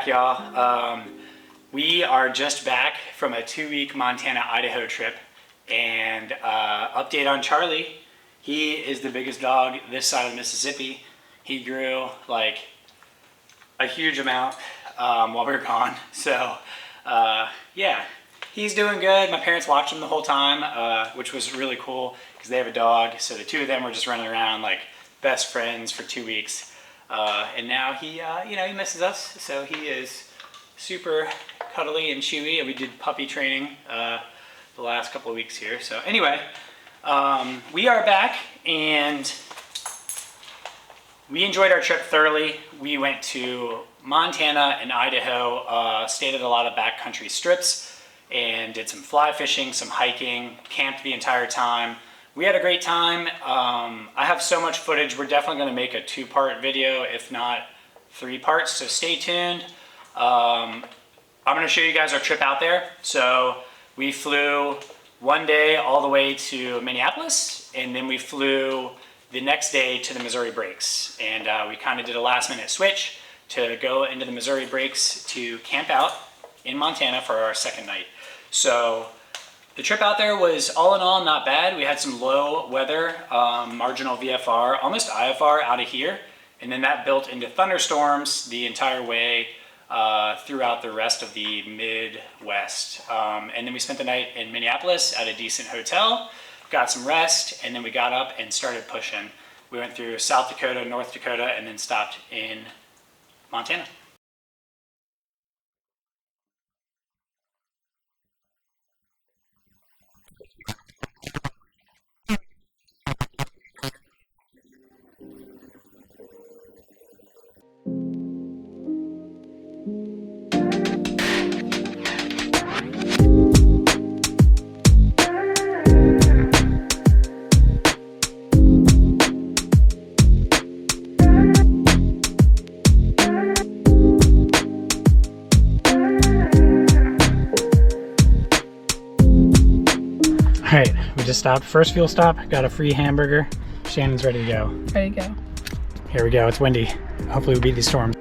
back, y'all. We are just back from a 2-week Montana Idaho trip, and update on Charlie. He is the biggest dog this side of the Mississippi. He grew like a huge amount while we were gone. So yeah, he's doing good. My parents watched him the whole time, which was really cool because they have a dog. So the two of them were just running around like best friends for 2 weeks. And now he, he misses us. So he is super cuddly and chewy. And we did puppy training the last couple of weeks here. So anyway, we are back and we enjoyed our trip thoroughly. We went to Montana and Idaho, stayed at a lot of backcountry strips and did some fly fishing, some hiking, camped the entire time. We had a great time. I have so much footage. We're definitely going to make a 2-part video, if not 3 parts, so stay tuned. I'm going to show you guys our trip out there. So we flew one day all the way to Minneapolis, and then we flew the next day to the Missouri Breaks. And we kind of did a last-minute switch to go into the Missouri Breaks to camp out in Montana for our second night. So the trip out there was all in all not bad. We had some low weather, marginal VFR, almost IFR out of here. And then that built into thunderstorms the entire way throughout the rest of the Midwest. And then we spent the night in Minneapolis at a decent hotel, got some rest, and then we got up and started pushing. We went through South Dakota, North Dakota, and then stopped in Montana. All right, we just stopped. First fuel stop, got a free hamburger. Shannon's ready to go. Ready to go. Here we go, it's windy. Hopefully we beat these storms.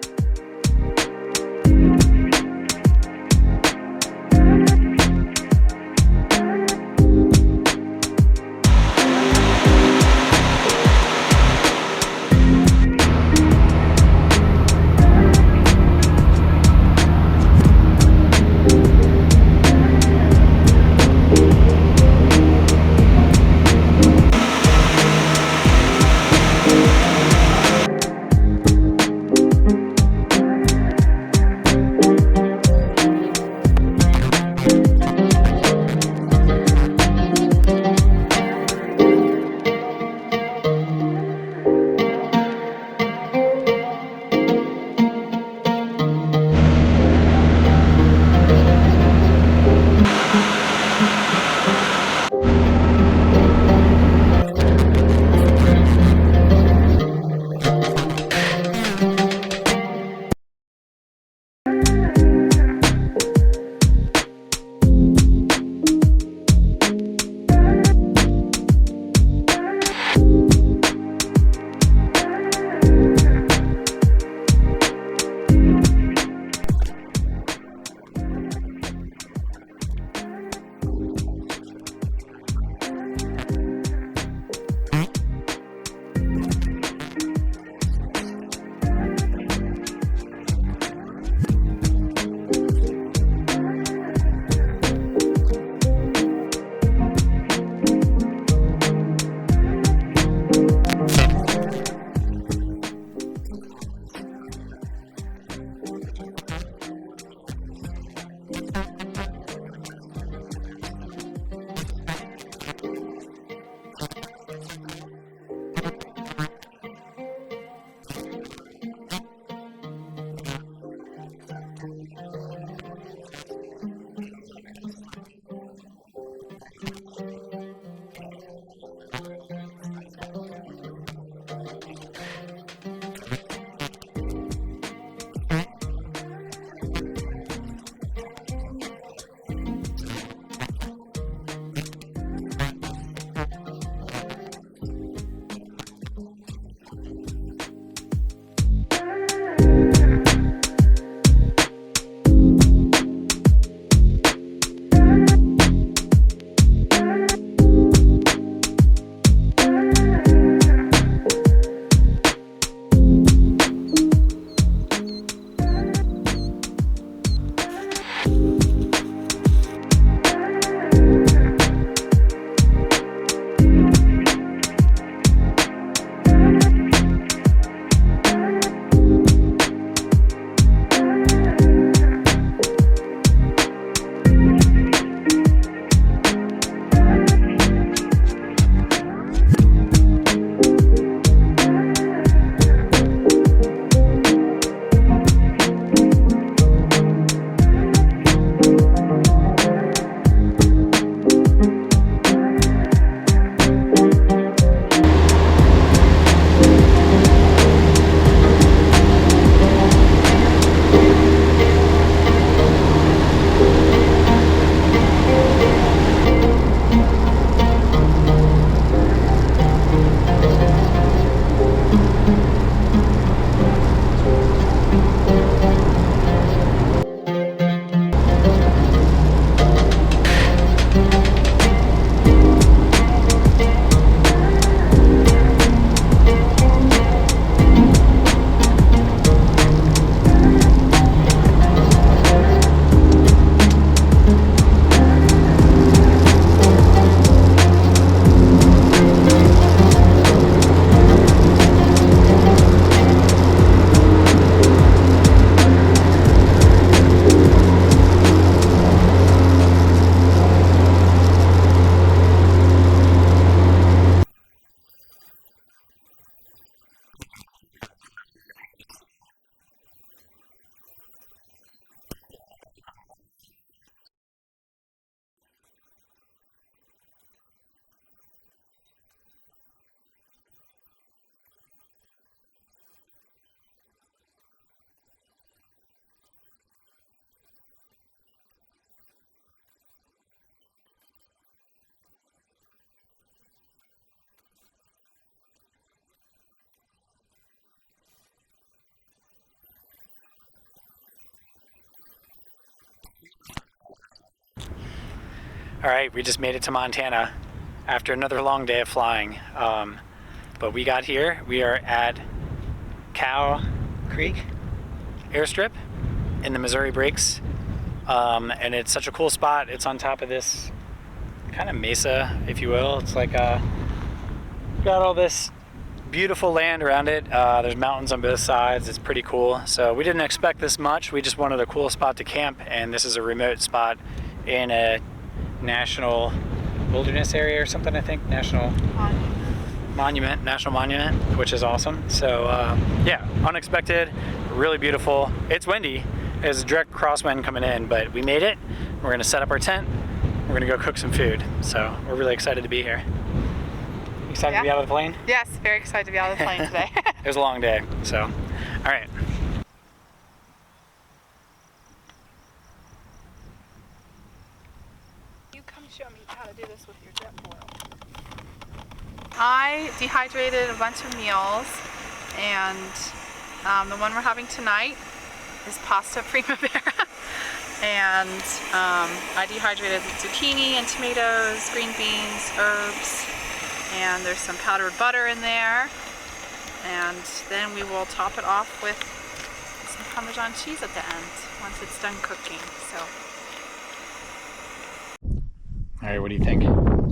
All right, we just made it to Montana after another long day of flying. But we got here. We are at Cow Creek airstrip in the Missouri Breaks. And it's such a cool spot. It's on top of this kind of mesa, if you will. It's like got all this beautiful land around it. There's mountains on both sides. It's pretty cool. So we didn't expect this much. We just wanted a cool spot to camp, and this is a remote spot in a national wilderness area or something, I think. National monument, which is awesome. So yeah, unexpected, really beautiful. It's windy. There's a direct crosswind coming in, but we made it. We're gonna set up our tent. We're gonna go cook some food. So we're really excited to be here. Excited to be out of the plane? Yes, very excited to be out of the plane today. It was a long day, so all right. You come show me how to do this with your jet boil. I dehydrated a bunch of meals, and the one we're having tonight is pasta primavera. And I dehydrated zucchini and tomatoes, green beans, herbs, and there's some powdered butter in there. And then we will top it off with some Parmesan cheese at the end once it's done cooking. So. All right, what do you think?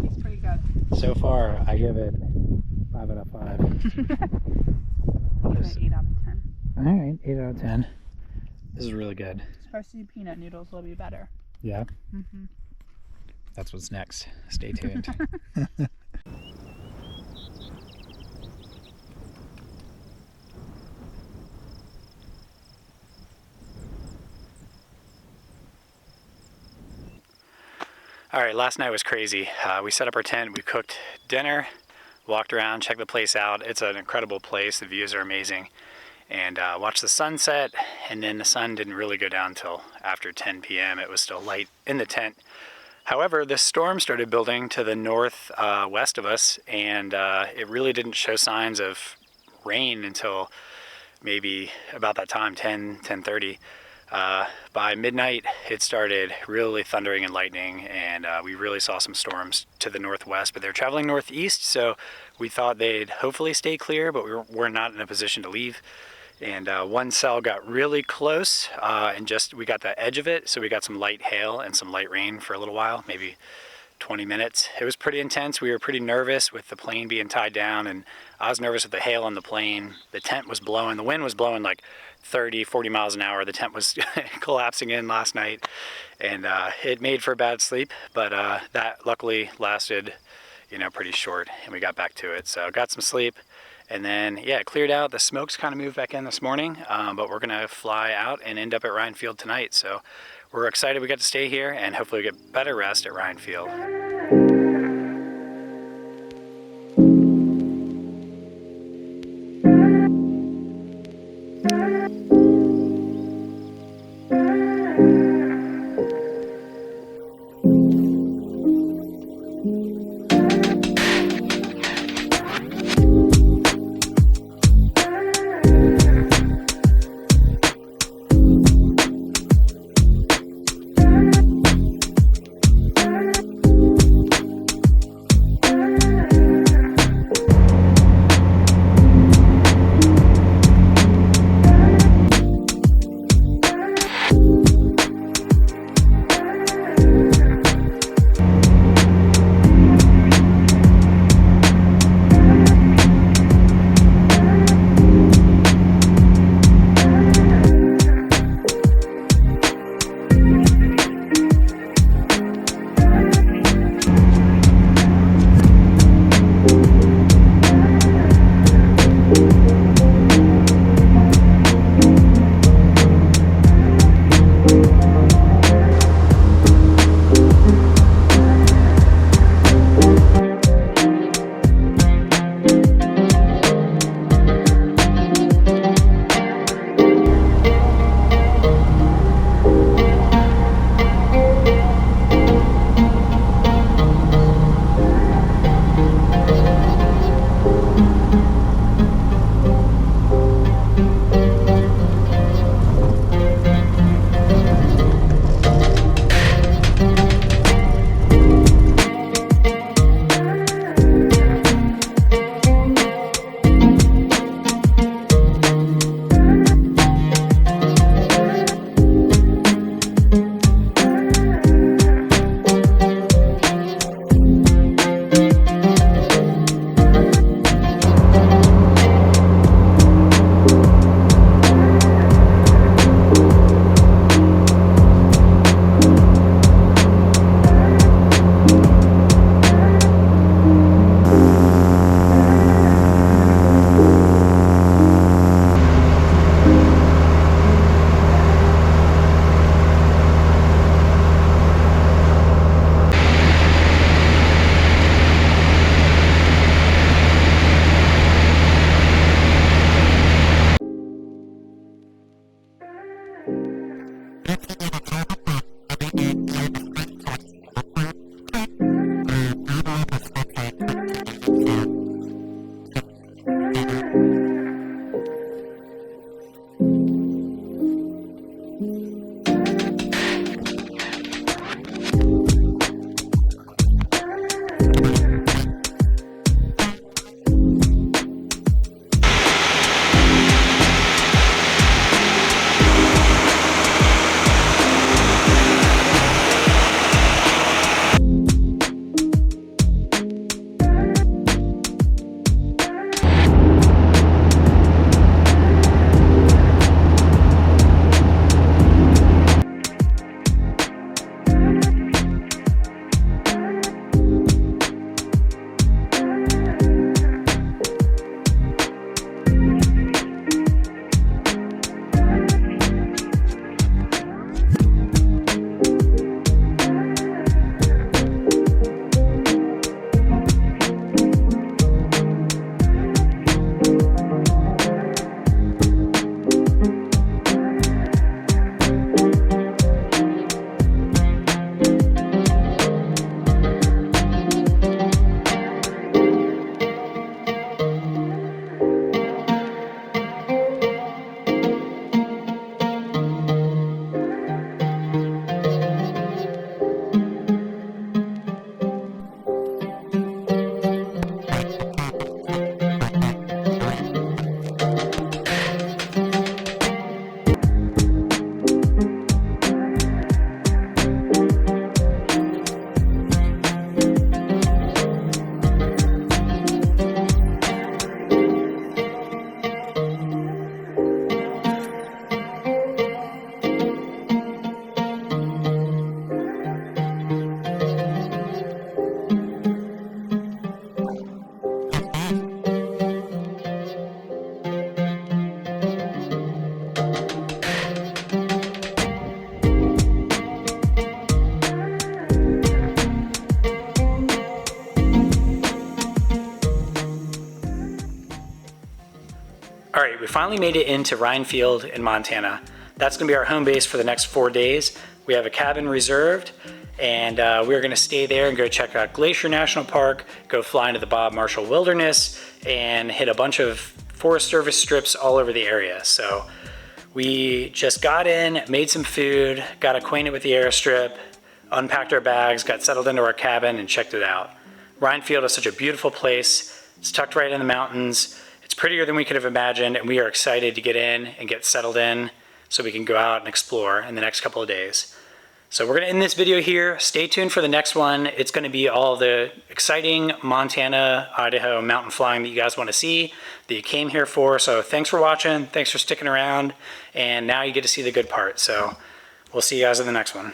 It's pretty good. So far, I give it 5 out of 5. I'll give it 8 out of 10. All right, 8 out of 10. This is really good. Spicy peanut noodles will be better. Yeah? Mm-hmm. That's what's next. Stay tuned. All right, last night was crazy. We set up our tent, we cooked dinner, walked around, checked the place out. It's an incredible place. The views are amazing. And watched the sunset, and then the sun didn't really go down until after 10 p.m. It was still light in the tent. However, this storm started building to the northwest of us, and it really didn't show signs of rain until maybe about that time, 10:30. By midnight, it started really thundering and lightning, and we really saw some storms to the northwest, but they're traveling northeast, so we thought they'd hopefully stay clear, but we're not in a position to leave. And one cell got really close, and we got the edge of it, so we got some light hail and some light rain for a little while, maybe 20 minutes. It was pretty intense. We were pretty nervous with the plane being tied down, and I was nervous with the hail on the plane. The tent was blowing, the wind was blowing like 30, 40 miles an hour. The tent was collapsing in last night, and it made for a bad sleep, but that luckily lasted, pretty short, and we got back to it. So got some sleep. And then, yeah, it cleared out. The smokes kind of moved back in this morning, but we're going to fly out and end up at Ryan Field tonight. So we're excited we got to stay here, and hopefully we get better rest at Ryan Field. All right, we finally made it into Ryan Field in Montana. That's gonna be our home base for the next 4 days. We have a cabin reserved, and we're gonna stay there and go check out Glacier National Park, go fly into the Bob Marshall Wilderness, and hit a bunch of Forest Service strips all over the area. So we just got in, made some food, got acquainted with the airstrip, unpacked our bags, got settled into our cabin, and checked it out. Ryan Field is such a beautiful place. It's tucked right in the mountains. It's prettier than we could have imagined, and we are excited to get in and get settled in so we can go out and explore in the next couple of days. So we're gonna end this video here. Stay tuned for the next one. It's gonna be all the exciting Montana, Idaho mountain flying that you guys wanna see, that you came here for. So thanks for watching, thanks for sticking around, and now you get to see the good part. So we'll see you guys in the next one.